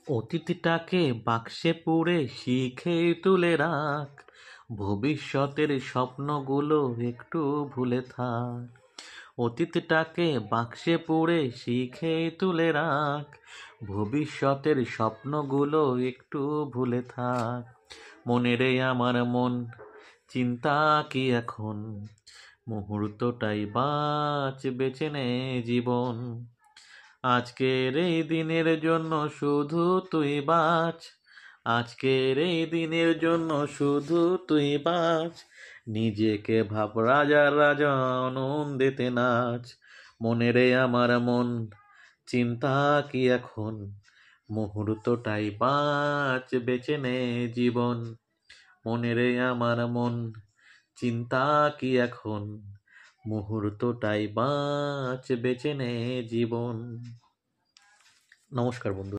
অতীতটাকে বাক্সে পুরে শিখে তুলে রাখ, ভবিষ্যতের স্বপ্নগুলো একটু ভুলে থাক। অতীতটাকে বাক্সে পুরে শিখে তুলে রাখ, ভবিষ্যতের স্বপ্নগুলো একটু ভুলে থাক। মনে রে আমার মন, চিন্তা কি এখন, মুহূর্তটাই বাঁচ, বেঁচে নে জীবন। আজকের এই দিনের জন্য শুধু তুই বাঁচ, আজকের এই দিনের জন্য শুধু তুই বাঁচ। নিজেকে ভাব রাজা রাজা, আনন্দেতে নাচ। মনে রে আমার মন, চিন্তা কি এখন, মুহূর্তটাই বাঁচ, বেঁচে নে জীবন। মনে রে আমার মন, চিন্তা কি এখন, মুহূর্তটাই বাঁচ, বেঁচে নে জীবন। নমস্কার বন্ধু।